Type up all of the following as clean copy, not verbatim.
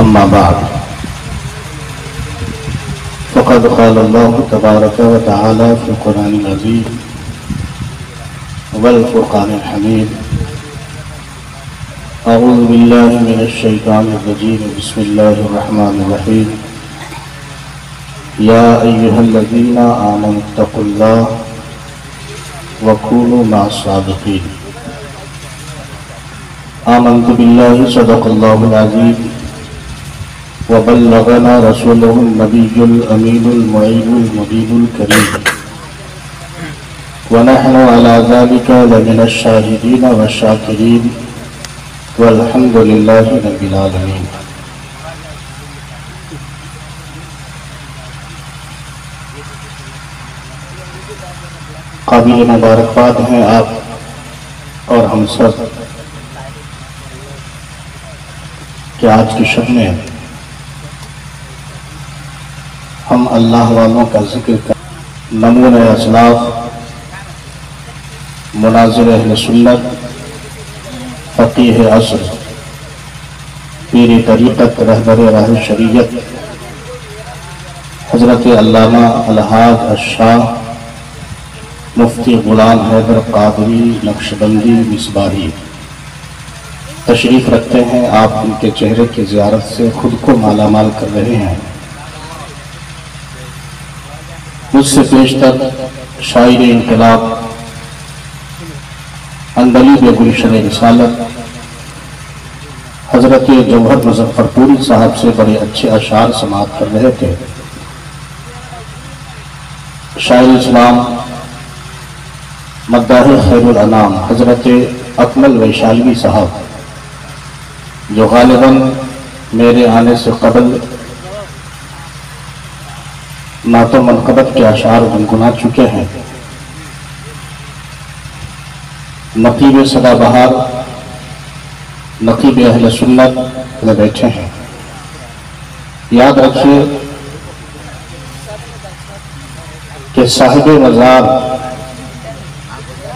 أما بعد فقد قال الله تبارك وتعالى في القرآن العظيم والفرقان الحميد أعوذ بالله من الشيطان الرجيم بسم الله الرحمن الرحيم يا أيها الذين آمنوا اتقوا الله وكونوا مع الصادقين آمنت بالله صدق الله العظيم وبلغنا رسوله النبي الأمين المعين المبين الكريم ونحن على ذلك لمن الشاهدين والشاكرين والحمد لله رب العالمين۔ قابل مبارکباد ہیں آپ اور ہم سب کہ آج کی شب میں ہم اللہ والوں کا ذکر کر نمونہ اسلاف مناظر اہل سنت فقیہ عصر پیر طریقت رہبر راہ شریعت حضرت علامہ الحاج الشاہ مفتی غلام حیدر قادری نقشبندی مصباحی تشریف رکھتے ہیں۔ آپ ان کے چہرے کی زیارت سے خود کو مالا مال کر رہے ہیں۔ مجھ سے پیشتر شاعر انقلاب اندلیب گلشن رسالت حضرت جوہر مظفر پوری صاحب سے بڑے اچھے اشعار سماعت کر رہے تھے۔ شاعر اسلام مداح خیر الانام حضرت اکمل ویشالوی صاحب جو غالباً میرے آنے سے قبل نعت و منقبت کے اشعار گنگنا چکے ہیں، نقیب سدا بہار نقیب اہل سنت میں بیٹھے ہیں۔ یاد رکھیے کہ صاحب مزار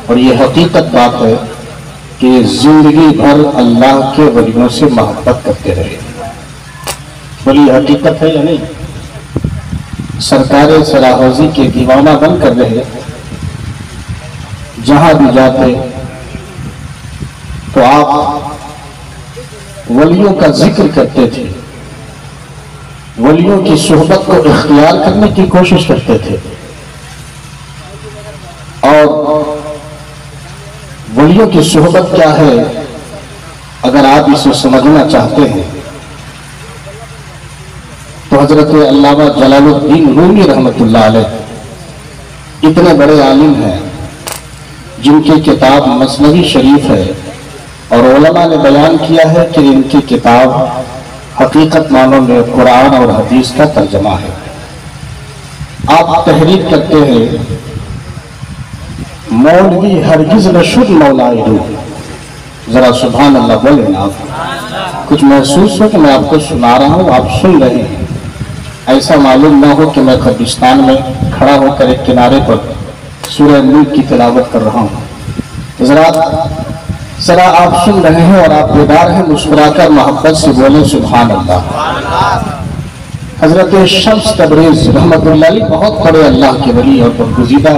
اور یہ حقیقت بات ہے کہ زندگی بھر اللہ کے ولیوں سے محبت کرتے رہے۔ بڑی حقیقت ہے یا نہیں؟ سرکار سراحوزی کے دیوانہ بن کر رہے، جہاں بھی جاتے تو آپ ولیوں کا ذکر کرتے تھے، ولیوں کی صحبت کو اختیار کرنے کی کوشش کرتے تھے، اور ولیوں کی صحبت کیا ہے اگر آپ اسے سمجھنا چاہتے ہیں تو حضرت علامہ جلال الدین رومی رحمۃ اللہ علیہ اتنے بڑے عالم ہیں جن کی کتاب مثنوی شریف ہے، اور علماء نے بیان کیا ہے کہ ان کی کتاب حقیقت معنوں میں قرآن اور حدیث کا ترجمہ ہے۔ آپ تحریر کرتے ہیں مولوی ہرگز نہ شد مولائے رو، ذرا سبحان اللہ بولے نا آپ۔ کچھ محسوس ہو کہ میں آپ کو سنا رہا ہوں، آپ سن رہے ہیں، ایسا معلوم نہ ہو کہ میں قبرستان میں کھڑا ہو کر ایک کنارے پر سورہ ملک کی تلاوت کر رہا ہوں۔ ذرا آپ سن رہے ہیں اور آپ بیدار ہیں، مسکرا کر محبت سے بولیں سبحان اللہ۔ حضرت شمس تبریز رحمت اللہ علیہ بہت بڑے اللہ کے ولی اور برگزیدہ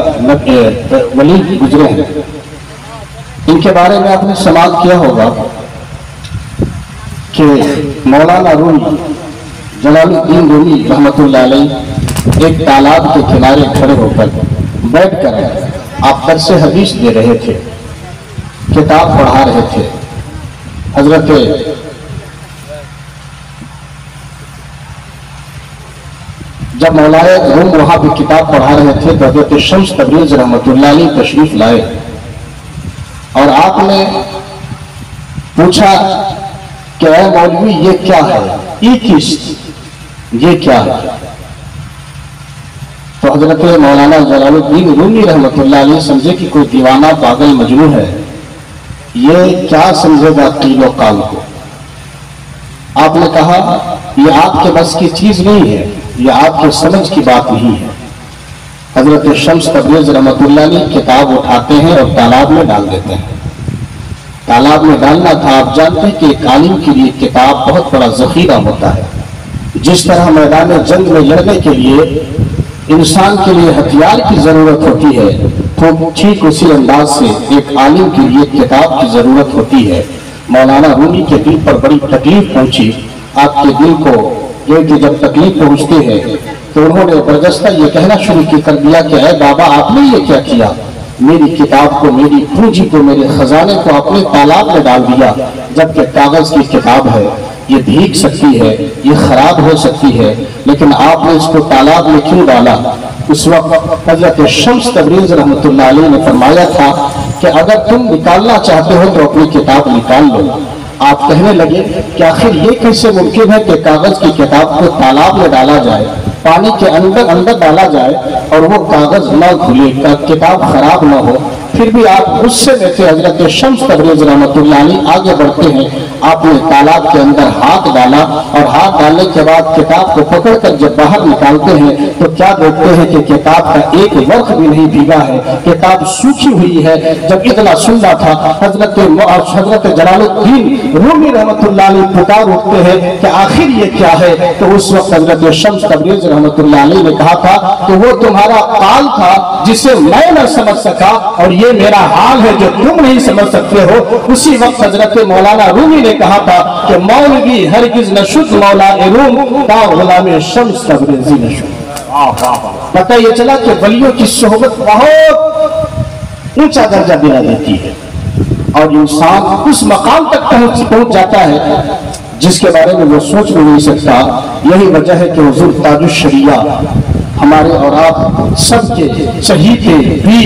ولی گزرے ہیں۔ ان کے بارے میں آپ نے سماعت کیا ہوگا کہ مولانا رومی جلال الدین رومی رحمت اللہ علیہ ایک تالاب کے کنارے کھڑے ہو کر بیٹھ کر آپ درس حدیث دے رہے تھے، کتاب پڑھا رہے تھے۔ حضرت جب مولانا روم وہاں بھی کتاب پڑھا رہے تھے تو حضرت شمس تبریز رحمت اللہ علیہ تشریف لائے اور آپ نے پوچھا کہ اے مولوی یہ کیا ہے، یہ کیا ہے؟ تو حضرت مولانا جلال الدین رومی رحمت اللہ علیہ سمجھے کہ کوئی دیوانہ پاگل مجنون ہے، یہ کیا سمجھے گا قیل و قال کو۔ آپ نے کہا یہ آپ کے بس کی چیز نہیں ہے، یہ آپ کے سمجھ کی بات نہیں ہے۔ حضرت شمس تبریز رحمت اللہ علیہ کتاب اٹھاتے ہیں اور تالاب میں ڈال دیتے ہیں۔ तालाब में डालना था। आप जानते हैं कि एक आलिम के लिए किताब बहुत बड़ा जखीरा होता है। जिस तरह मैदान जंग में लड़ने के लिए इंसान के लिए हथियार की जरूरत होती है, तो ठीक उसी अंदाज से एक आलिम के लिए किताब की जरूरत होती है। मौलाना रूमी के दिल पर बड़ी तकलीफ पहुंची। आपके दिल को क्योंकि जब तकलीफ पहुंचती है तो उन्होंने बरदस्ता ये कहना शुरू कर दिया कि अरे बाबा, आपने ये क्या किया? मेरी किताब को, मेरी पूंजी को, मेरे खजाने को अपने तालाब में डाल दिया, जबकि कागज की किताब है, ये भीग सकती है, ये खराब हो सकती है, लेकिन आपने इसको तालाब में क्यों डाला? उस वक्त हजरत शम्स तबरीज़ रहमतुल्लाह अलैह ने फरमाया था कि अगर तुम निकालना चाहते हो तो अपनी किताब निकाल लो। आप कहने लगे कि आखिर ये कैसे मुमकिन है कि कागज की किताब को तालाब में डाला जाए, पानी के अंदर डाला जाए और वो कागज न खुले, किताब खराब न हो? फिर भी आप गुस्से में थे। हजरत शम्स तबरीज़ रहमतुल्लाह अलैह आगे बढ़ते हैं, आपने तालाब के अंदर हाथ डाला और हाथ डालने के बाद किताब को पकड़कर जब बाहर निकालते हैं तो क्या देखते हैं कि किताब का एक वर्ष भी नहीं भीगा है, किताब सूखी हुई है। जब इतना सुनना था, हजरत जलालुद्दीन रूमी रहमतुल्लाह अलैह पुकार उठते हैं कि आखिर ये क्या है? तो उस वक्त हजरत शम्स तबरीज़ रहमतुल्लाह अलैह ने कहा था कि वो तुम्हारा काल था जिसे मैं न समझ सका, और ये मेरा हाल है जो तुम नहीं समझ सकते हो। उसी वक्त हजरत मौलाना रूमी ने कहा था कि मौलवी हरगिज नशुद मौला रूम का गुलाम शम्स तबरीज़ी नशुद। पता ये चला कि वलियों की सोहबत बहुत ऊंचा दर्जा दिला देती है और इंसान उस मकाम तक पहुंच जाता है जिसके बारे में वो सोच भी नहीं सकता। यही वजह है कि हुजूर ताजुश्शरिया हमारे और आप सबके चहीते भी,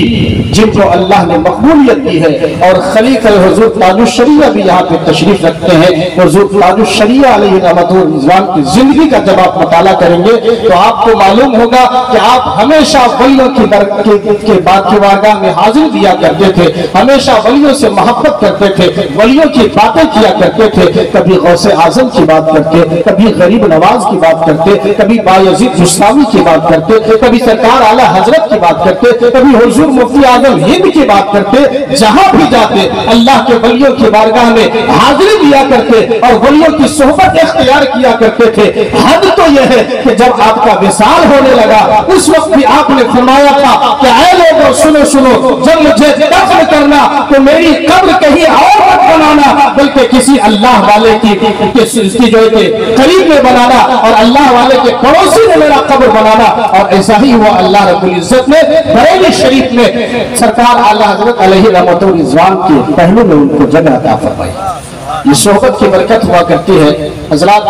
जिनको अल्लाह ने मकबूलियत दी है, और खलीफा हुजूर ताजुश्शरिया भी यहाँ पे तशरीफ रखते हैं। हुजूर ताजुश्शरिया अलैहि रहमतुल्लाह रिज़वान की जिंदगी का जब आप मुताला करेंगे तो आपको मालूम होगा कि आप हमेशा वलियों के बारगाह में हाजिर दिया करते थे, हमेशा वलियों से मोहब्बत करते थे, वलियों की बातें किया करते थे। कभी गौसे आजम की बात करते, कभी गरीब नवाज की बात करते, कभी बायजीद बुस्तामी की बात करते, कभी सरकार आला हजरत की बात करते, कभी हुजूर मुफ्ती आजम हिंद की बात करते। जहां भी जाते अल्लाह के वलियों की बारगाह में हाजिरी दिया करते और वलियों की सोहबत इख्तियार किया करते थे। हद तो यह है कि जब आपका विसाल होने लगा उस वक्त भी आपने फरमाया था कि ऐ लोगों सुनो सुनो, जब मुझे दफन करना तो मेरी कब्र कहीं और मत बनाना, बल्कि किसी अल्लाह वाले की जो के करीब में बनाना और अल्लाह वाले के पड़ोसी में मेरा कब्र बनाना। और ऐसा ही हुआ। अल्लाह रब्बुल इज्जत ने बरेली शरीफ में सरकार आला हजरत अलैहि रहमतुल्लाह रिज़वान के पहलू में उनको जगह अता फरमाई। ये सोहबत की बरकत हुआ करती है। हजरात,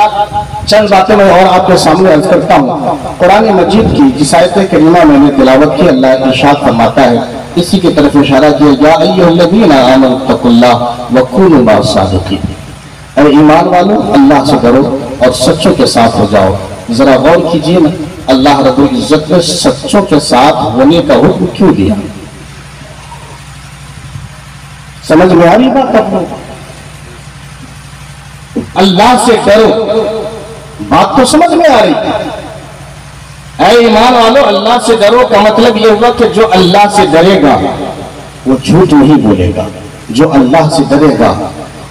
चंद बातें मैं और आपके सामने अर्ज करता हूँ। कुरान मजीद की जिस आयत करीमा मैंने तिलावत की, अल्लाह इरशाद फरमाता है, इसी की तरफ इशारा किया, या अय्युहल्लज़ीना आमनुत्तकुल्लाह व कूनू मअस-सादिक़ीन। अरे ईमान वालों, अल्लाह से डरो और सच्चों के साथ हो जाओ। जरा गौर कीजिए ना, अल्लाह रब्बुल इज्जत ने सच्चों के साथ होने का हुक्म क्यों दिया? समझ में आ रही बात आपको? अल्लाह से डरो, बात तो समझ में आ रही। ऐ ईमान वालों, अल्लाह से डरो का मतलब यह हुआ कि जो अल्लाह से डरेगा वो झूठ नहीं बोलेगा, जो अल्लाह से डरेगा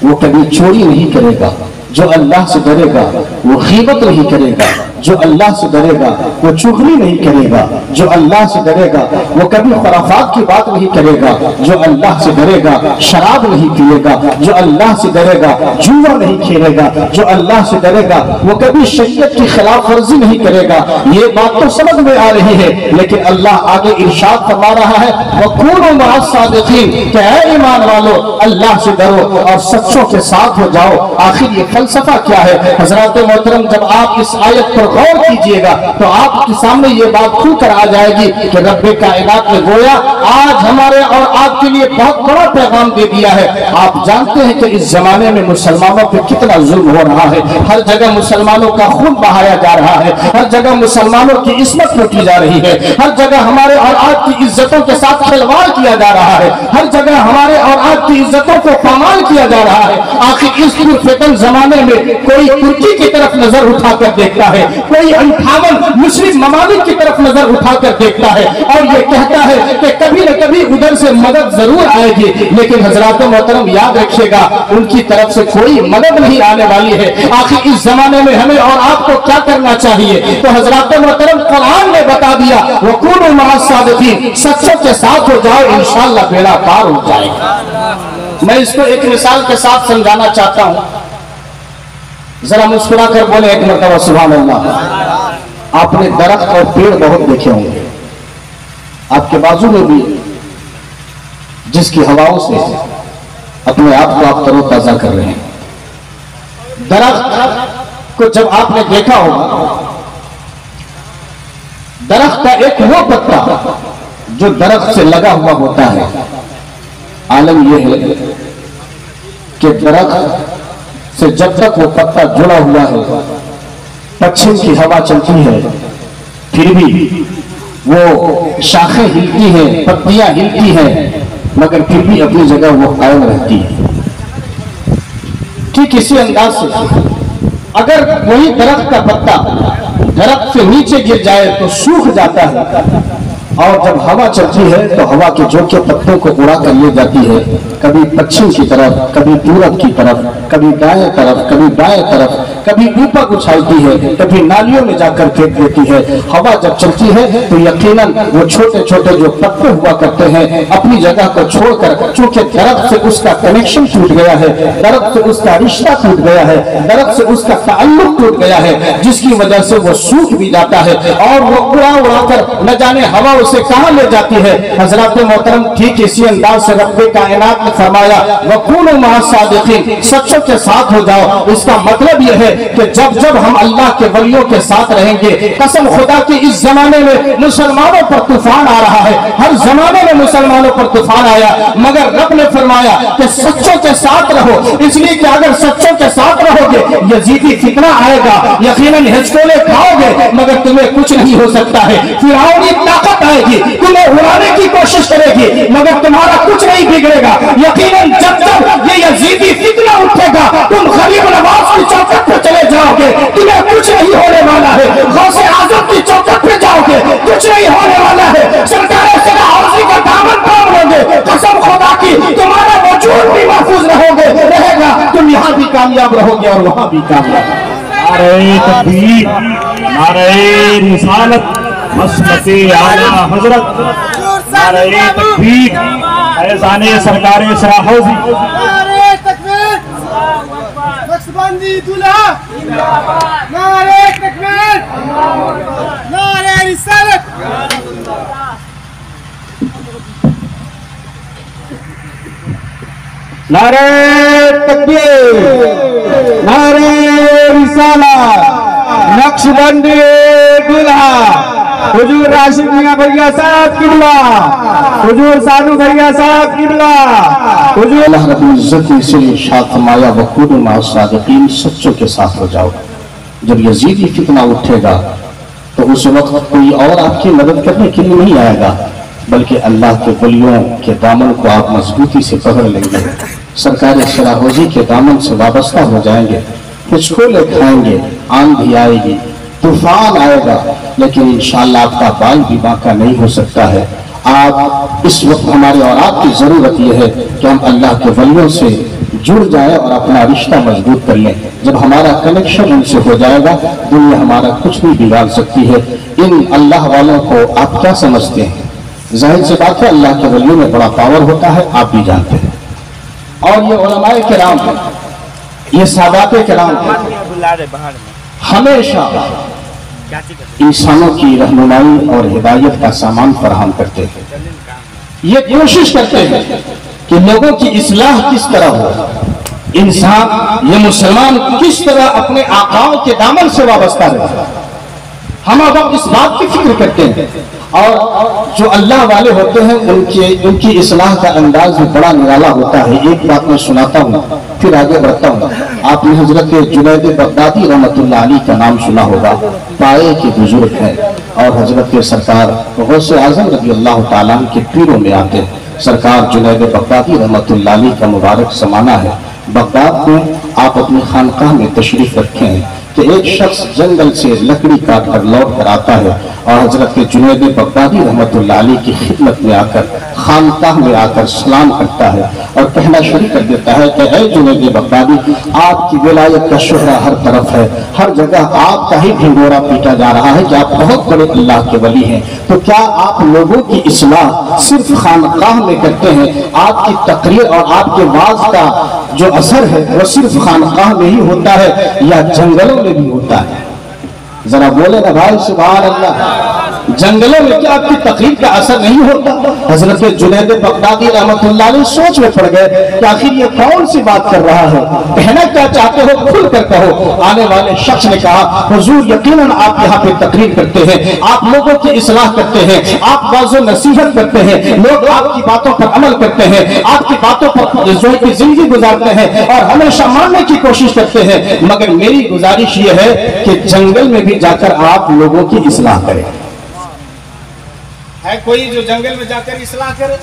वो कभी चोरी नहीं करेगा, जो अल्लाह से डरेगा वो गीबत नहीं करेगा, जो अल्लाह से डरेगा वो चुगली नहीं करेगा, जो अल्लाह से डरेगा वो कभी खुराफात की बात नहीं करेगा, जो अल्लाह से डरेगा शराब नहीं पिएगा, जो अल्लाह से डरेगा जुआ नहीं खेलेगा, जो अल्लाह से डरेगा वो कभी शरीयत की खिलाफ वर्जी नहीं करेगा। ये बात तो समझ में आ रही है, लेकिन अल्लाह आगे इरशाद फरमा रहा है, वकूनू मअस-सादिक़ीन, कि ऐ ईमान वालों अल्लाह से डरो और सच्चों के साथ हो जाओ। आखिर ये फलसफा क्या है? हजरत मोहतरम, जब आप इस आयत पर गौर कीजिएगा तो आपके सामने ये बात खुलकर आ जाएगी कि रब्बे कायनात ने गोया आज हमारे और आपके लिए बहुत बड़ा पैगाम दे दिया है। आप जानते हैं कि इस जमाने में मुसलमानों पे कितना जुल्म हो रहा है, हर जगह मुसलमानों का खून बहाया जा रहा है, हर जगह मुसलमानों की इस्मत लूटी जा रही है, हर जगह हमारे और आपकी इज्जतों के साथ खिलवाड़ किया जा रहा है, हर जगह हमारे और आपकी इज्जतों को पामाल किया जा रहा है। आखिर इस फितन जमाने में कोई तुर्की की तरफ नजर उठाकर देखता है, कोई 58 मुस्लिम ममालिक की तरफ नजर उठाकर देखता है और ये कहता है कि कभी न कभी उधर से मदद जरूर आएगी, लेकिन हजरात मोहतरम याद रखिएगा, उनकी तरफ से कोई मदद नहीं आने वाली है। आखिर इस जमाने में हमें और आपको क्या करना चाहिए? तो हजरात मोहतरम कुरान ने बता दिया, वकूनू मअस सादिकीन, सच्चों के साथ हो जाओ, इंशाअल्लाह बेड़ा पार हो जाएगा। मैं इसको एक मिसाल के साथ समझाना चाहता हूं, जरा मुस्कुरा कर बोले एक मरतबा सुभान अल्लाह। आपने दरख्त और पेड़ बहुत देखे होंगे, आपके बाजू में भी, जिसकी हवाओं से अपने आप को आप तरोताजा कर रहे हैं। दरख्त को जब आपने देखा होगा, दरख्त का एक वो पत्ता जो दरख्त से लगा हुआ होता है, आलम यह है कि दरख्त से जब तक वो पत्ता जुड़ा हुआ है, पश्चिम की हवा चलती है, फिर भी वो शाखें हिलती हैं, पत्तियां हिलती हैं, मगर फिर भी अपनी जगह वो कायम रहती है। ठीक इसी अंदाज से अगर वही दरख्त का पत्ता दरख्त से नीचे गिर जाए तो सूख जाता है, और जब हवा चलती है तो हवा के झोंके पत्तों को उड़ा कर ले जाती है, कभी पश्चिम की तरफ, कभी पूरब की तरफ, कभी दाएं तरफ, कभी बाएं तरफ, कभी ऊपर उछालती है, कभी नालियों में जाकर फेंक देती है। हवा जब चलती है तो यकीनन वो छोटे छोटे जो पत्ते हुआ करते हैं अपनी जगह को छोड़कर, चूंकि दरख्त से उसका कनेक्शन टूट गया है, दरख्त से उसका रिश्ता टूट गया है, दरख्त से उसका ताल्लुक टूट गया है, जिसकी वजह से वो सूख भी जाता है और वो उड़ा उड़ा कर न जाने हवा उसे कहां ले जाती है। हजरत मोहतरम ठीक इसी अंदाज से रब्बे कायनात ने फरमाया, वकूनू मअस सादिकीन, सच्चों के साथ हो जाओ। इसका मतलब यह है कि जब जब हम अल्लाह के वलियों के साथ रहेंगे, कसम खुदा की इस जमाने में मुसलमानों पर तूफान आ रहा है, हर जमाने में मुसलमानों पर तूफान आया, मगर रब ने फरमाया कि सच्चों के साथ रहो, इसलिए कि अगर सच्चों के साथ रहोगे यजीदी फितना आएगा, यकीनन हिचकोले खाओगे, मगर तुम्हें कुछ नहीं हो सकता है। फिरौनी ताकत आएगी, तुम्हें उड़ाने की कोशिश करेगी, मगर तुम्हारा कुछ नहीं बिगड़ेगा। यकीनन जब जब ये यजीदी फितना उठेगा, तुम गरीब नवाज की चौखट पर चले जाओगे, तुम्हें कुछ नहीं होने वाला है। गौसे आजम की चौखट पे जाओगे, कुछ नहीं होने वाला है। सरकार सदा हौसी का दामन थाम लोगे, कसम खुदा की तुम्हारा वजूद भी महफूज रहेगा, तुम यहाँ भी कामयाब रहोगे और वहां भी कामयाब। नारे तकबीर, नारे रिसालत, मसलके आला हजरत, नारे तकबीर, फैज़ाने सरकारे सराहौज़ी, नारे तकबीर, नक्शबंदी दूल्हा, नारे तकबीर, नारे रिसालत। नारे तकबीर, नारे रिसालत, नक्शबंदी दूल्हा, हुजूर राशिद मियां भैया साहब किबला, हुजूर सानू भैया साहब किबला, हुजूर अल्लाह रब्बुल इज्जत ने इसीलिए इरशाद फरमाया, वकूनू मअस सादिकीन, सच्चों के साथ हो जाओ। जब यजीदी फितना उठेगा तो उस वक्त कोई और आपकी मदद करने के लिए नहीं आएगा, बल्कि अल्लाह के वलियों के दामन को आप मजबूती से पकड़ लेंगे, सरकार सराहोजी के दामन से वाबस्ता हो जाएंगे, हिचकोले खाएंगे, आंधी आएगी, तूफान आएगा, लेकिन इंशाअल्लाह आपका बाल भी बांका नहीं हो सकता है। आप इस वक्त हमारे और आपकी जरूरत यह है कि हम अल्लाह के वलियों से जुड़ जाए और अपना रिश्ता मजबूत कर लें। जब हमारा कनेक्शन उनसे हो जाएगा, दुनिया हमारा कुछ नहीं बिगाड़ सकती है। इन अल्लाह वालों को आप क्या समझते हैं? जाहिर सी बात है, अल्लाह के वलियों में बड़ा पावर होता है, आप भी जानते हैं। और ये उलमाए किराम, ये सादाते किराम हमेशा इंसानों की रहनुमाई और हिदायत का सामान फराहम करते हैं। ये कोशिश करते हैं कि लोगों की इस्लाह किस तरह हो, इंसान ये मुसलमान किस तरह अपने आकाओं के दामन से वाबस्ता रहे। हम अब इस बात की फिक्र करते हैं, और जो अल्लाह वाले होते हैं उनकी इस्लाह का अंदाज भी बड़ा निराला होता है। एक बात मैं सुनाता हूँ, फिर आगे बढ़ता हूँ। आपने हजरत जुनैद बगदादी रहमतुल्लाह अलैह का नाम सुना होगा, पाए के बुजुर्ग हैं और हजरत सरकार गौसे आजम रज़ी अल्लाह ताला के पीरों में आते हैं। सरकार जुनैद बगदादी रहमतुल्लाह अलैह का मुबारक समाना है। बगदाद में आप अपनी खानकाह में तशरीफ रखे हैं कि एक एक शख्स जंगल से लकड़ी काट कर लौट कर आता है और हजरत जुनैद बगदादी रहमतुल्लाह अलैह की खिदमत में आकर खानकाह में आकर सलाम करता है और कहना शुरू कर देता है कि ऐ जुनैद बगदादी, आपकी विलायत का शोहरा हर तरफ है, हर जगह आपका ही ढिंढोरा पीटा जा रहा है कि आप बहुत बड़े अल्लाह के वली हैं। तो क्या आप लोगों की इस्लाह सिर्फ खानकाह में करते हैं? आपकी तकरीर और आपके वाज का जो असर है वो सिर्फ खानकाह में ही होता है या जंगलों में भी होता है? जरा बोले ना भाई, सुभान अल्लाह। जंगलों में क्या आपकी तकरीर का असर नहीं होता? हजरत जुनैद बगदादी रहमतुल्लाह अलैह सोच में पड़ गए कि आखिर ये कौन सी बात कर रहा है, कहना क्या चाहते हो, खुल कर कहो। आने वाले शख्स ने कहा, हुजूर यकीनन आप यहाँ पे तकरीर करते हैं, आप लोगों की इस्लाह करते हैं, आप वाज़ो नसीहत करते हैं, लोग आपकी बातों पर अमल करते हैं, आपकी बातों पर जिंदगी गुजारते हैं और हमेशा मानने की कोशिश करते हैं, मगर मेरी गुजारिश ये है कि जंगल में भी जाकर आप लोगों की इस्लाह करें। है कोई जो जंगल में जाकर इस्लाह करे?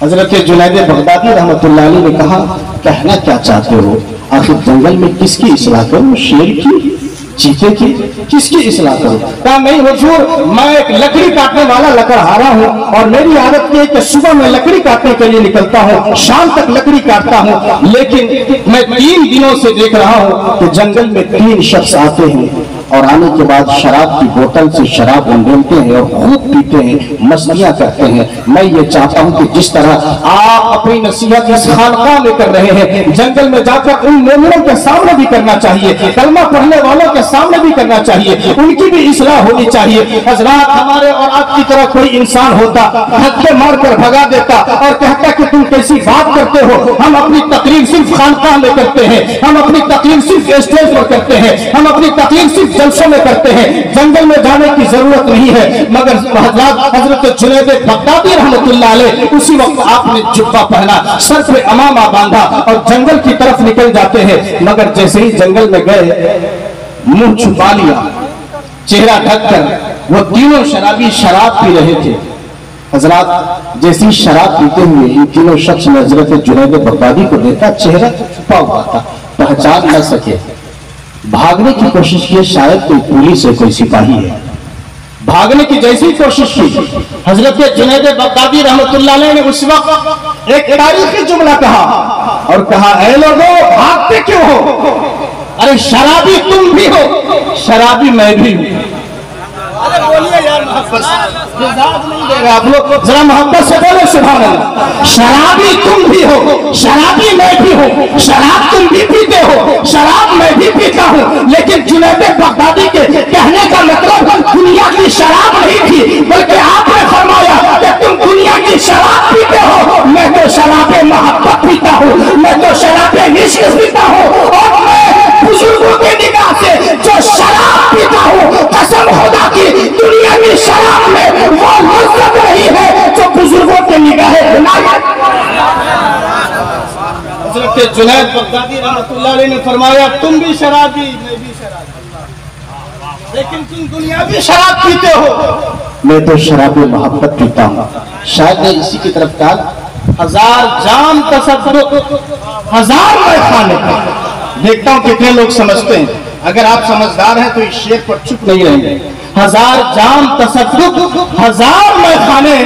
हजरत जुनैद बगदादी रहमतुल्लाह अलैह ने कहा, कहना क्या चाहते हो, आखिर जंगल में किसकी इस्लाह करूं, शेर की, चीते की, किसकी इस्लाह करूं? कहा नहीं हुजूर, मैं एक लकड़ी काटने वाला लकड़हारा हूं और मेरी आदत ये है कि सुबह में लकड़ी काटने के लिए निकलता हूं, शाम तक लकड़ी काटता हूं, लेकिन मैं 3 दिनों से देख रहा हूं कि जंगल में 3 शख्स आते हैं और आने के बाद शराब की बोतल से शराब उंडेलते हैं और खूब पीते हैं, मस्तियां करते हैं। मैं ये चाहता हूं कि जिस तरह आप अपनी नसीहत इस खानकाह में कर रहे हैं, जंगल में जाकर उन मोमिनों के सामने भी करना चाहिए, कलमा पढ़ने वालों के सामने भी करना चाहिए, उनकी भी इस्लाह होनी चाहिए। हजरात, हमारे और आपकी तरह कोई इंसान होता, धक्के मार कर भगा देता और कहता कि तुम कैसी बात करते हो, हम अपनी तकरीर सिर्फ खानकाह में करते हैं, हम अपनी तकरीर सिर्फ स्टेज पर करते हैं, हम अपनी तकरीर सिर्फ जलसों में करते हैं, जंगल में जाने की जरूरत नहीं है। मगर हजरत जुनैद बगदादी रहमतुल्लाह अलैह उसी वक्त आपने जुब्बा पहना, सर पे अमामा बांधा और जंगल की तरफ निकल जाते हैं। मगर जैसे ही जंगल में गए, मुंह छुपा लिया, चेहरा ढककर, वो तीनों शराबी शराब पी रहे थे। हजरात, जैसी शराब पीते हुए इन तीनों शख्स ने हजरत जुनैद बगदादी को देखा, चेहरा छुपा हुआ था, पहचान न सके, भागने की कोशिश की, शायद कोई पुलिस है, कोई सिपाही है। भागने की जैसी कोशिश की, हजरत जुनैद बगदादी रहमतुल्लाह अलैह ने उस वक्त एक तारीखी जुमला कहा और कहा, ऐ लोगों, भागते क्यों हो? अरे शराबी तुम भी हो, शराबी मैं भी हूं। अरे बोलिए यार, मोहब्बत से नहीं दे रहे आप लोग, जरा मोहब्बत से बोले सुभान अल्लाह। शराबी तुम भी हो, शराबी मैं भी हूँ, शराब तुम भी पीते हो, शराब मैं भी पीता हूँ, लेकिन जुनैद बगदादी के कहने का मतलब दुनिया की शराब नहीं थी, बल्कि आपने फरमाया कि तुम दुनिया की शराब पीते हो, मैं तो शराब मोहब्बत पीता हूँ, मैं तो शराब इश्क पीता हूँ, और मैं बुजुर्गों की निगाह से जो शराब पीता हूँ, कसम खुदा की दुनिया की शराब में वो लज्जत नहीं है जो बुजुर्गों की निगाहें विलायत। हजरत जुनैद बगदादी रहमतुल्लाह अलैह ने फरमाया, तुम भी शराबी, मैं भी शराबी, लेकिन तुम दुनियावी शराब पीते हो, मैं तो शराबी मोहब्बत पीता हूँ। शायद मैं इसी की तरफ कहा, 1000 जाम तसद्दुक, 1000 मैं खाने का। देखता हूँ कितने लोग समझते हैं, अगर आप समझदार हैं तो इस शेर पर चुप नहीं रहेंगे। 1000 जाम तसद्दुक, 1000 मैं खाने,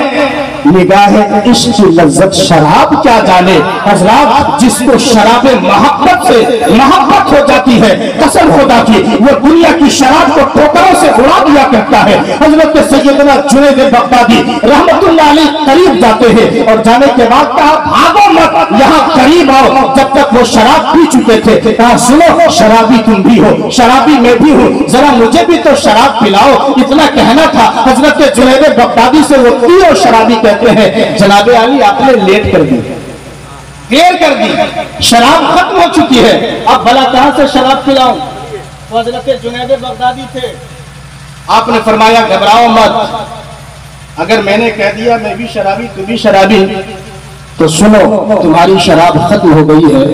निगाह इश्क की लज्जत शराब क्या जाने। हजरात, जिसको शराब मोहब्बत से मोहब्बत हो जाती है, कसम खुदा की, वो दुनिया की शराब को ठोकरों से उड़ा दिया करता है। हजरत सैयदना जुनैद बगदादी रहमतुल्लाह अलैह करीब जाते हैं और जाने के बाद कहा, भागो मत, यहाँ करीब आओ। जब तक वो शराब पी चुके थे, कहा, सुनो, शराबी तुम भी हो, शराबी मैं भी हूँ, जरा मुझे भी तो शराब पिलाओ। इतना कहना था। हजरत जुनैद बगदादी से वो तीनों शराबी कहते हैं, जनाबे अली आपने लेट कर दी, देर कर दी, शराब खत्म हो चुकी है, अब भला कहां से शराब पिलाऊं? तो हजरत जुनैद बगदादी थे। आपने फरमाया, घबराओ मत, अगर मैंने कह दिया मैं भी शराबी तू भी शराबी, तो सुनो, तुम्हारी शराब खत्म हो गई है,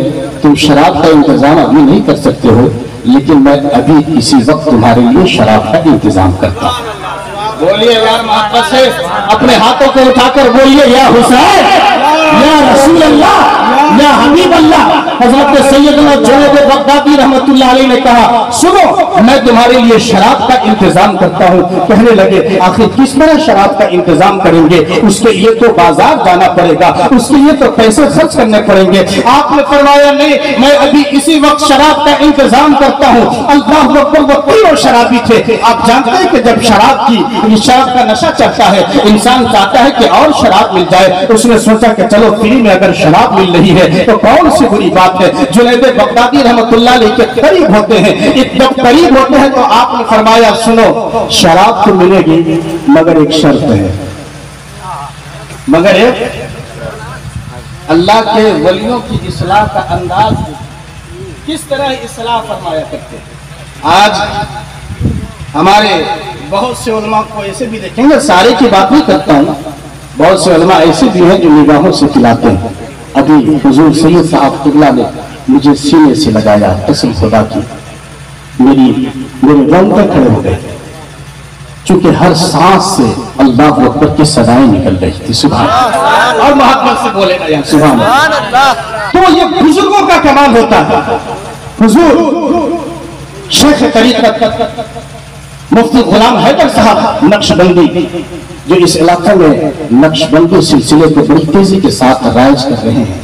तुम शराब का इंतजाम अभी नहीं कर सकते हो, लेकिन मैं अभी इसी वक्त तुम्हारे लिए शराब का इंतजाम करता हूं। बोलिए यार मोहब्बत से, अपने हाथों को उठाकर बोलिए, या हुसैन, या रसूल अल्लाह, या हबीब अल्लाह। हजरत सैयदना जुनैद बगदादी रहमतुल्लाह अलैह ने कहा, सुनो मैं तुम्हारे लिए शराब का इंतजाम करता हूँ। कहने लगे, आखिर किस तरह शराब का इंतजाम करेंगे? उसके लिए तो बाजार जाना पड़ेगा, उसके लिए तो पैसे खर्च करने पड़ेंगे। आपने फरमाया, नहीं, मैं अभी इसी वक्त शराब का इंतजाम करता हूँ। अल्लाह अकबर, वो तीनों शराबी थे। आप जानते हैं कि जब शराब का नशा चढ़ता है, इंसान चाहता है कि और शराब मिल जाए। उसने सोचा कि चलो फ्री में अगर शराब मिल रही है तो कौन सी बुरी बात है। जुनैद बगदादी रहमतुल्लाह अलैह के करीब होते हैं। जब करीब होते हैं तो आपने फरमाया, सुनो शराब तो मिलेगी मगर एक शर्त है, मगर एक अल्लाह के वलियों की इस्लाह का अंदाज किस तरह इस्लाह फरमाया करते हैं। आज हमारे बहुत से उलमा को ऐसे भी देखेंगे, सारे की बात नहीं करता हूँ, बहुत से उलमा ऐसे भी हैं जो निगाहों से खिलाते हैं। अभी हुजूर सैयद साहब किबला ने मुझे सीने से लगाया, कसम खुदा की, मेरे रोंगटे खड़े हो गए, चूंकि हर सांस से अल्लाह अकबर की सदाएं निकल रही थी। सुभान और महात्मा से बोलेगा यार सुभान। तो ये बुजुर्गों का कमाल होता है। हुजूर शेख तरीक़त मुफ्ती गुलाम हैदर साहब नक्शबंदी, जो इस इलाके में नक्शबंदी सिलसिले को बड़ी तेजी के साथ राइज कर रहे हैं,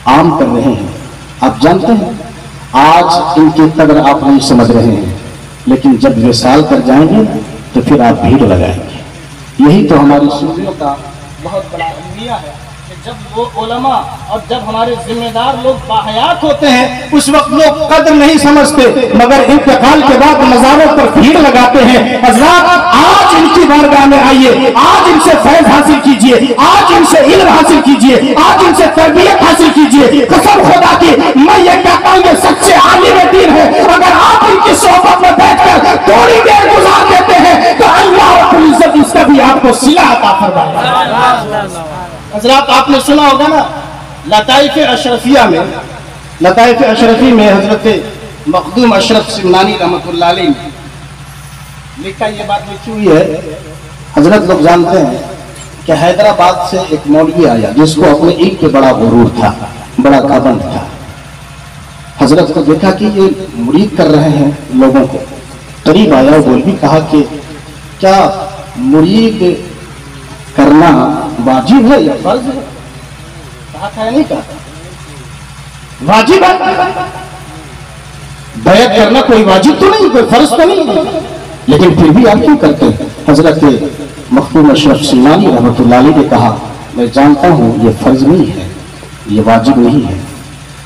आम कर रहे हैं। आप जानते हैं आज इनकी कदर आप नहीं समझ रहे हैं, लेकिन जब विसाल कर जाएंगे तो फिर आप भीड़ लगाएंगे। यही तो हमारी सूफियों का बहुत बड़ा अलमिया है कि जब वो उलमा और जब हमारे जिम्मेदार लोग बाहयात होते हैं, उस वक्त लोग कदर नहीं समझते, मगर इंतकाल के बाद मज़ारों पर भीड़ लगाते हैं। हज़रात आज इनकी बारगाह में आइए, आज इनसे फैज़ हासिल कीजिए, आज इनसे इल्म हासिल कीजिए, आज इनसे तरबियत हासिल कीजिए। कसम खुदा की मैं ये कहता हूँ, ये सच्चे आलिम दीन है। अगर आप इनकी सोहबत में बैठकर थोड़ी देर गुजार देते हैं तो अल्लाह रब्बुल इज्जत इसका भी आपको सिला अता फरमाएगा। हज़रात आपने सुना होगा ना, लताइफ अशरफिया में, लताइफ अशरफी में हजरत मखदूम अशरफ सिमनानी रहमतुल्लाह अलैह ने लिखा, ये बात लिखी हुई है। हजरत लोग जानते हैं कि हैदराबाद से एक मौलवी आया जिसको अपने ईद पे बड़ा गुरूर था, बड़ा घमंड था। हजरत को देखा कि ये मुरीद कर रहे हैं लोगों को, करीब आया, मौलवी कहा कि क्या मुरीद करना वाजिब है या फर्ज है? कहा था नहीं, कहा वाजिब है। बैत करना कोई वाजिब तो नहीं, कोई फर्ज तो नहीं, लेकिन फिर भी आप क्यों करते हैं? हजरत मखदूम अशरफ सिमनानी रहमतुल्लाह अलैह ने कहा, मैं जानता हूं ये फर्ज नहीं है, ये वाजिब नहीं है,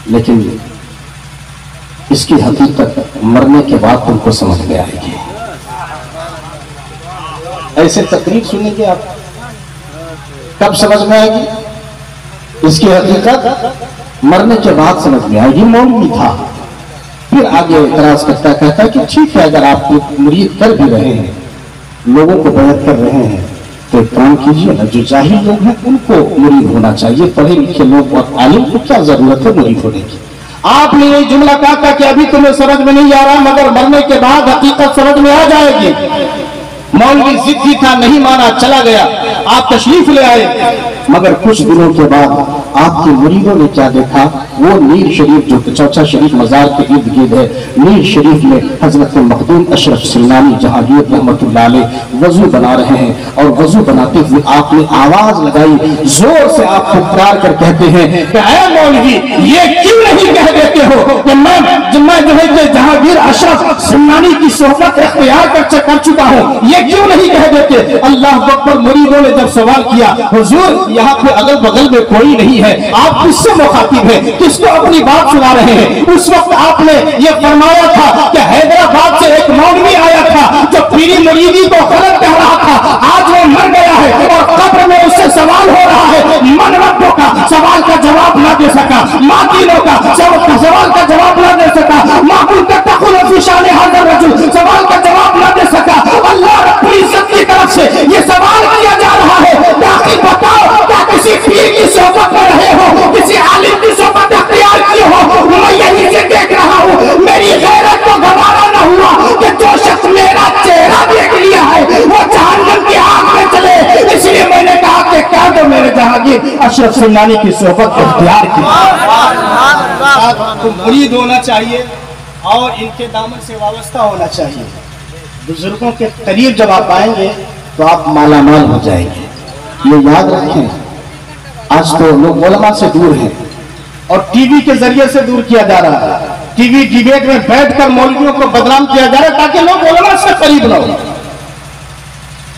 लेकिन इसकी हकीकत मरने के बाद तुमको समझ में आएगी। ऐसे तकरीर सुनेंगे आप, कब समझ में आएगी? इसकी हकीकत मरने के बाद समझ में आएगी। मौलवी था, फिर आगे इतराज करता, कहता है कि ठीक है, अगर आप मुरीद कर भी रहे हैं, लोगों को बैत कर रहे हैं, तो एक काम कीजिए ना, जो जाहिल लोग हैं उनको मुरीद होना चाहिए, पढ़े लिखे लोग और आलिम को क्या जरूरत है मुरीद होने की। आपने ये जुमला कहा कि अभी तुम्हें समझ में नहीं आ रहा, मगर मरने के बाद हकीकत समझ में आ जाएगी। मौलवी जिद्दी था, नहीं माना, चला गया। आप तशरीफ ले आए, मगर कुछ दिनों के बाद आपके मुरीदों ने क्या देखा, वो नीर शरीफ जो चौचा शरीफ मजार के इर्द गिर्द है, नीर शरीफ में हजरत मखदूम अशरफ सिमनानी जहांगीर रहमतुल्लाह अलैह वजू बना रहे हैं, और वजू बनाते हुए आपने आवाज लगाई, जोर से आप पुकार कर कहते हैं कि ऐ मौलवी, ये क्यों नहीं कह देते हो कि मैं जो है कि जहांगीर अशरफ सिमनानी की सोहबत इख्तियार कर चुका हूँ, ये क्यों नहीं कह देते? अल्लाह अकबर। मुरीदों ने जब सवाल किया, हुजूर यहाँ पे अगल बगल में कोई नहीं है, आप किससे मुखातिब हैं, किसको अपनी बात सुना रहे हैं? उस वक्त आपने ये फरमाया था कि हैदराबाद से एक मौलवी आया था जो पीरी मुरीदी को गलत कह रहा था, आज वो मर गया है और कब्र में उससे सवाल हो रहा है। मन रब्बों का सवाल का जवाब ना दे सका, मातीनों का सवाल का जवाब ना दे सका, माकुल का तकुल फिशाने हाजिर रजूल सवाल का जवाब ना दे सका। अल्लाह रब्बुल इज्जत की तरफ से ये सवाल किया जा रहा है, ताकि बताओ क्या किसी पीर की सोहबत में रहे हो, किसी आलिम की सोहबत अख्तियार की हो? मैं यहीं से देख रहा हूँ, मेरी गैरत को गवारा न हुआ कि जो शख्स मेरा चेहरा देख लिया अशरफ सिंगानी की सोहबत इख्तियार की। तो मुरीद होना चाहिए और इनके दामन से वाबस्ता होना चाहिए। बुजुर्गों के करीब जब आप आएंगे तो आप मालामाल हो जाएंगे। ये याद रखें, आज तो लोग उलमा से दूर हैं और टीवी के जरिए से दूर किया जा रहा है। टीवी डिबेट में बैठकर मौलवियों को बदनाम किया जा रहा है ताकि लोग उलमा से करीब न हो।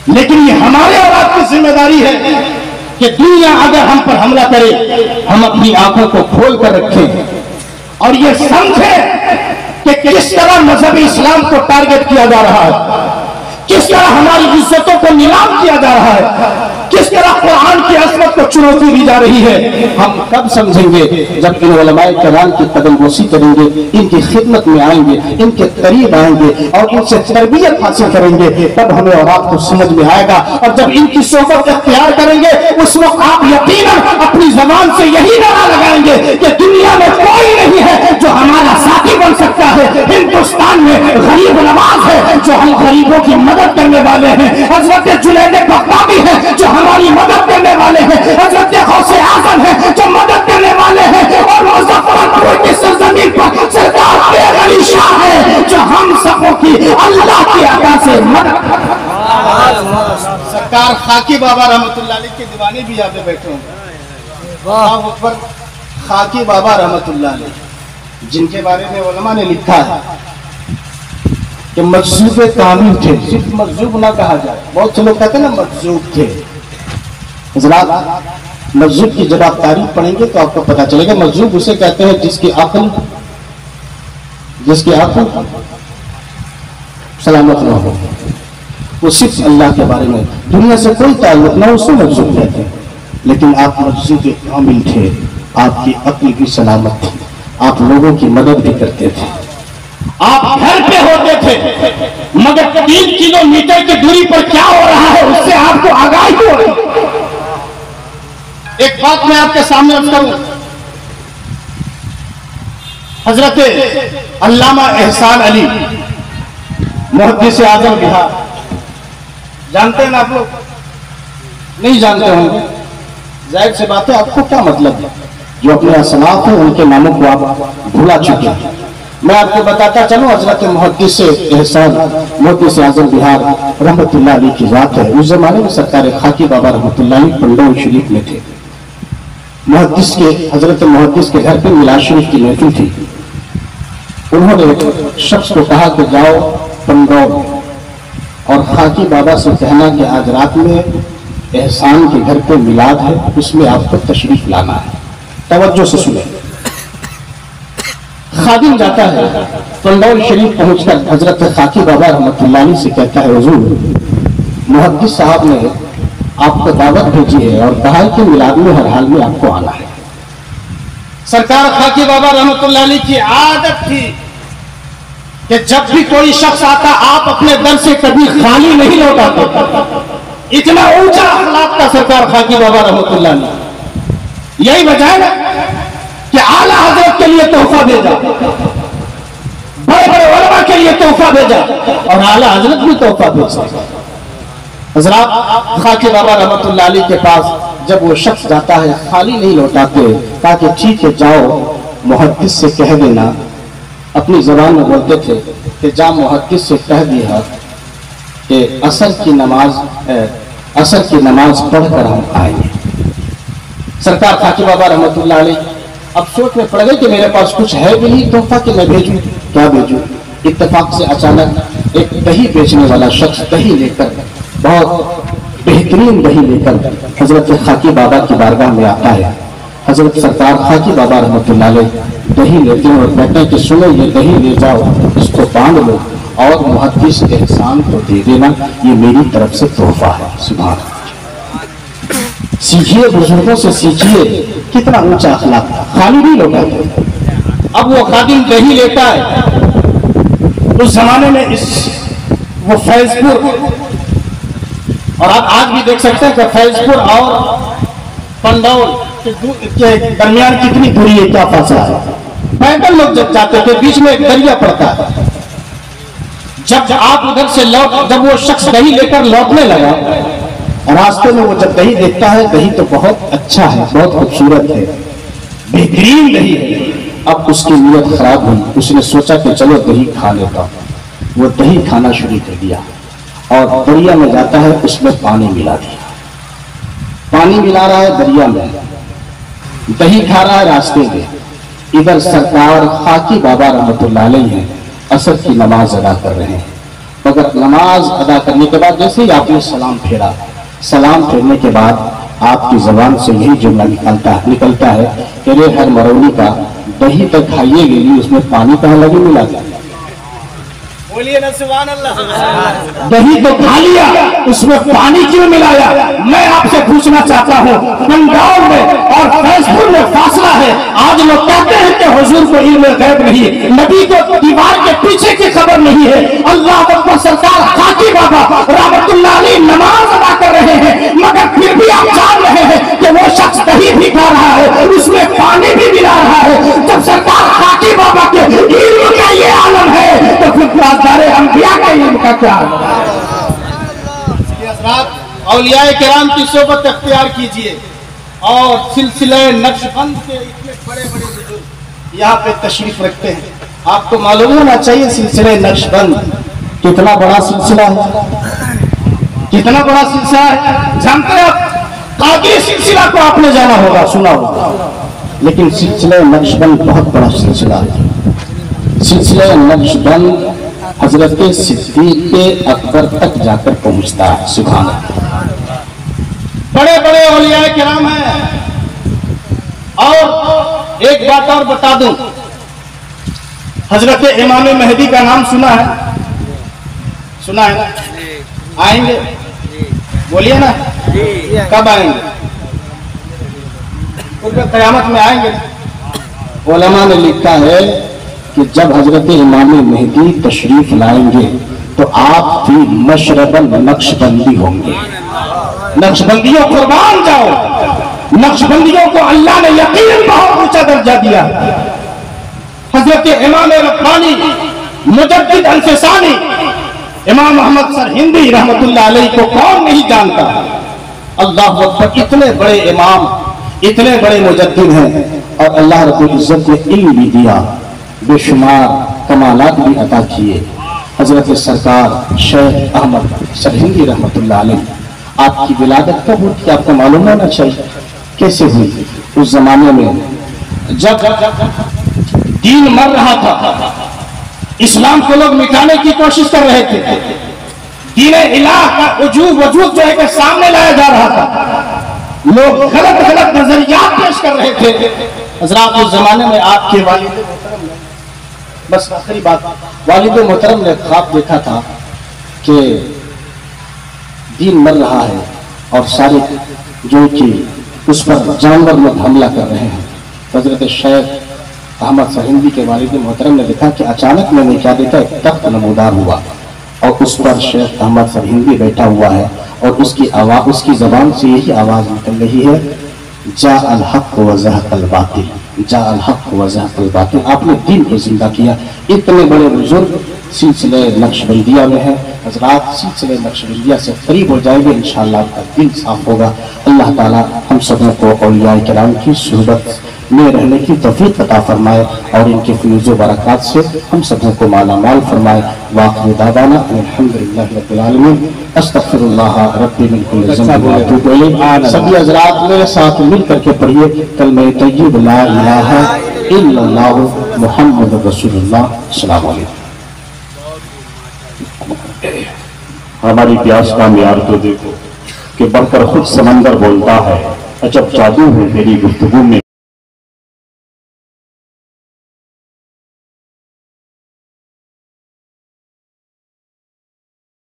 लेकिन ये हमारे और आपकी जिम्मेदारी है कि दुनिया अगर हम पर हमला करे, हम अपनी आंखों को खोल कर रखें और ये समझें कि किस तरह मजहबी इस्लाम को टारगेट किया जा रहा है, किस तरह हमारी इज्जतों को नीलाम किया जा रहा है, किस तरह कुरान की अजमत को चुनौती दी जा रही है। हम कब समझेंगे जब इन उलमाए किराम की कदमबोसी करेंगे, इनकी खिदमत में आएंगे, इनके करीब आएंगे और इनसे तरबियत हासिल करेंगे, तब हमें और आपको समझ में आएगा। और जब इनकी सोहबत इख्तियार करेंगे उस वक्त आप यकीनन अपनी जबान से यही नारा लगाएंगे कि दुनिया में कोई नहीं है जो हमारा साथी बन सकता है। हिंदुस्तान में गरीब नवाज है जो हम गरीबों की मदद करने वाले हैं। हजरत जुनैद बगदादी है जो हमारी मदद करने वाले हैं। हजरत गौसे आजम है जो मदद करने वाले हैं। और मुजफ्फरपुर की सरजमीन पर सरदार अली शाह है जो हम सबों की अल्लाह की अता से मदद। सरकार खाकी बाबा रहमतुल्लाह अलैह के दीवाने भी यहाँ पे बैठे होंगे। खाकी बाबा रहमतुल्लाह अलैह जिनके बारे में उलमा ने लिखा है कि मजजूब कामिल थे। सिर्फ मजजूब ना कहा जाए, बहुत से लोग कहते हैं ना मजजूब थे। हज़रात मजजूब की जब आप तारीफ पढ़ेंगे तो आपको पता चलेगा। मजजूब उसे कहते हैं जिसकी अक्ल सलामत ना हो, वो सिर्फ अल्लाह के बारे में, दुनिया से कोई ताल्लुक ना, उसे मजजूब कहते हैं। लेकिन आप मजजूब कामिल थे, आपकी अक्ल भी सलामत थी, आप लोगों की मदद भी करते थे। आप घर पे होते थे मगर 3 किलोमीटर की दूरी पर क्या हो रहा है उससे आपको आगाही हो रही। एक बात मैं आपके सामने अर्ज करूं, हजरत अल्लामा एहसान अली मुहद्दिस आजम बिहार, जानते हैं ना आप लोग? नहीं जानते होंगे, जाहिर सी बात है, आपको क्या मतलब है? जो अपने असलाफ हैं उनके नामों को आप भुला चुके हैं। मैं आपको बताता चलूं, हजरत मुहद्दिस एहसान मुहद्दिस आजम बिहार रहमतुल्लाह अलैह की बात है। उस जमाने में सरकार खाकी बाबा रहमतुल्लाह अलैह पंडौल शरीफ में थे। हजरत मुहद्दिस के घर पे मिलाद शरीफ की महफिल थी। उन्होंने एक शख्स को कहा कि जाओ पंडौल और खाकी बाबा से कहना कि आज रात में एहसान के घर पे मिलाद है, उसमें आपको तशरीफ लाना है। तवज्जो से सुने। खादिम जाता है, पंडौल शरीफ पहुंचकर हजरत खाकी बाबा रहमतुल्लाह अलैह से कहता है, हुजूर मुहद्दिस साहब ने आपको दावत भेजी है और कहा है कि मिलाद में हर हाल में आपको आना है। सरकार खाकी बाबा रहमतुल्लाह अलैह की आदत थी कि जब भी कोई शख्स आता आप अपने दर से कभी खाली नहीं लौटाते। इतना ऊंचा अखलाक का सरकार खाकी बाबा रहमतुल्लाह अलैह। यही वजह है कि आला हजरत के लिए तोहफा भेजा, बड़े बड़े उलमा के लिए तोहफा भेजा और आला हजरत भी तोहफा भेजा। हजरात खाकी बाबा रहमतुल्लाह अलैह के पास जब वो शख्स जाता है खाली नहीं लौटाते, ताकि ठीक है जाओ मुहद्दिस से कह देना, अपनी जबान में बोलते थे कि जा मुहद्दिस से कह दिया कि असर की नमाज पढ़कर हम आएंगे। सरकार खाकी बाबा रहमतुल्लाह अलैह अब सोच में पड़ गए कि मेरे पास कुछ है भी नहीं तोहफा कि मैं भेजूं, क्या भेजूं। इत्तेफाक से अचानक एक दही बेचने वाला शख्स दही लेकर, बहुत बेहतरीन दही लेकर हजरत खाकी बाबा की बारगाह में आता है। हजरत सरकार खाकी बाबा रहमतुल्लाह अलैह दही लेते हैं और कहते हैं कि सुनो ये दही ले जाओ, इसको बांध लो और मुहद्दिस एहसान को दे देना, ये मेरी तरफ से तोहफा है। सुभान, सीखिए, बुजुर्गों से सीखिए, कितना ऊंचा अखलाक था, खाली नहीं लौटाते। अब वो खादिम दही लेता है, उस जमाने में वो फैजपुर, और आप आज भी देख सकते हैं कि फैजपुर और पंडौल के दरमियान कितनी दूरी है, क्या फासला है। पैदल लोग जब जाते थे बीच में एक दरिया पड़ता है। जब आप उधर से जब वो शख्स दही लेकर लौटने लगा راستے میں وہ جب دہی دیکھتا ہے، دہی تو بہت اچھا ہے، بہت خوبصورت ہے، بہترین دہی ہے۔ اب اس کی نیت خراب ہوئی، اس نے سوچا کہ چلو دہی کھا لیتا ہوں۔ وہ دہی کھانا شروع کر دیا اور دریا میں جاتا ہے، اس میں پانی ملا دیا، پانی ملا رہا ہے دریا میں، دہی کھا رہا ہے راستے میں۔ ادھر سرکار خاکی بابا رحمۃ اللہ علیہ ہیں، عصر کی نماز ادا کر رہے ہیں، مگر نماز ادا کرنے کے بعد جیسے ہی آپ نے سلام پھیرا، سلام پھیرنے کے بعد آپ کی زبان سے یہی جملہ نکلتا ہے کہ رے ہر مرونی کا دہی تو کھائیے گی، اس میں پانی کہاں لگے ملا دیا؟ بولیے نا سبحان اللہ۔ دہی تو کھا لیا، اس میں پانی کیوں ملایا؟ میں آپ سے پوچھنا چاہتا ہوں، پنجاب میں اور فیض پور میں فاصلہ ہے۔ آج لوگ کہتے ہیں کہ حضور کو علم غیب نہیں، نبی کو دیوار کے پیچھے کی خبر نہیں ہے۔ اللہ اکبر، سرکار خاکی بابا رحمۃ اللہ علیہ نماز ادا کر رہے ہیں، مگر پھر بھی آپ جان رہے ہیں کہ وہ شخص دہی بھی کھا رہا ہے، اس میں پانی بھی ملا رہا ہے۔ جب سرکار خاکی بابا کے علم کا یہ عالم ہے تو پھر انبیاء کا علم کا کیا ہے؟ اولیاء کرام کی صحبت اختیار کیجئے اور سلسلہ نقش بند کے اتنے بڑے بڑے بزرگ یہاں پہ تشریف رکھتے ہیں۔ آپ کو معلوم ہونا چاہیے سلسلہ نقش بند کتنا بڑا سلسلہ ہے، کتنا بڑا سلسلہ ہے۔ جانتے ہیں آپ قادری سلسلہ کو آپ نے جانا ہوگا، سنا ہوگا، لیکن سلسلہ نقش بند بہت بڑا سلسلہ ہے۔ سلسلہ نقش بند حضرت صدیق اکبر تک جا کر پہنچتا ہے۔ سبحان اللہ، بڑے بڑے اولیاء کرام ہیں۔ اور ایک بات اور بتا دوں، حضرت امام مہدی کا نام سنا ہے؟ سنا ہے نا؟ آئیں گے؟ بولیے نا، کب آئیں گے؟ قیامت میں آئیں گے؟ علماء نے لکھا ہے کہ جب حضرت امام مہدی تشریف لائیں گے تو آپ بھی مشرب نقش بندی ہوں گے۔ نقش بندیوں قربان جاؤ، نقش بندیوں کو اللہ نے یقین بہت اونچا درجہ دیا۔ حضرت امام ربانی مجدد انفسانی امام محمد سرہندی رحمت اللہ علیہ کو کون نہیں جانتا؟ اللہ اکبر، اتنے بڑے امام، اتنے بڑے مجدد ہیں، اور اللہ رب العزت نے علم بھی دیا، بے شمار کمالات بھی عطا کیے۔ حضرت سرکار شیخ احمد سرہندی رحمت اللہ علیہ، آپ کی ولادت کب ہوئی تھی آپ کو معلوم ہونا چاہیے، کیسے ہوئی؟ اس زمانے میں جب دین مر رہا تھا، اسلام کو لوگ مٹانے کی کوشش کر رہے تھے، دین الہ کا وجود جو ہے کہ سامنے لایا جا رہا تھا، لوگ غلط غلط نظریات پیش کر رہے تھے۔ حضرات اس زمانے میں آپ کے والد محترم نے، بس آخری بات، والد محترم نے خواب دیکھا تھا کہ دین مر رہا ہے اور سارے جو کہ اس پر جانور لوگ حملہ کر رہے ہیں۔ حضرت شیخ احمد سرہندی کے والد محترم نے دیکھا کہ اچانک میں نے کیا دیکھا، ایک تخت نمودار ہوا اور اس پر شیخ احمد سرہندی بیٹھا ہوا ہے، اور اس کی آواز، اس کی زبان سے یہی آواز نکل رہی ہے، جاء الحق وزهق الباطل، جاء الحق وزهق الباطل۔ آپ نے دین کو زندہ کیا۔ اتنے بڑے بزرگ سلسلہ نقش بندیہ میں ہیں۔ حضرات سلسلہ نقش بندیہ سے قریب ہو جائیں گے، انشاءاللہ آپ کا دل صاف ہوگا۔ اللہ تعالیٰ ہم سبوں کو اولیاء کرام کی صحبت میں رہنے کی توفیق عطا فرمائے اور ان کے فیوز و برکات سے ہم سبوں کو مالا مال فرمائے۔ وآخر دعوانا الحمدللہ رب العالمین، استغفر اللہ ربی من کل ذنب واتوب الیہ۔ سبھی حضرات میرے ساتھ مل کر کے پڑھیے کلمہ طیب لا الہ الا اللہ محمد رسول اللہ۔ السلام علیکم۔ ہماری پیاس کا معیار تو دیکھو کہ بڑھ کر خود سمندر بولتا ہے، عجب جادو ہے تیری گفتگو میں۔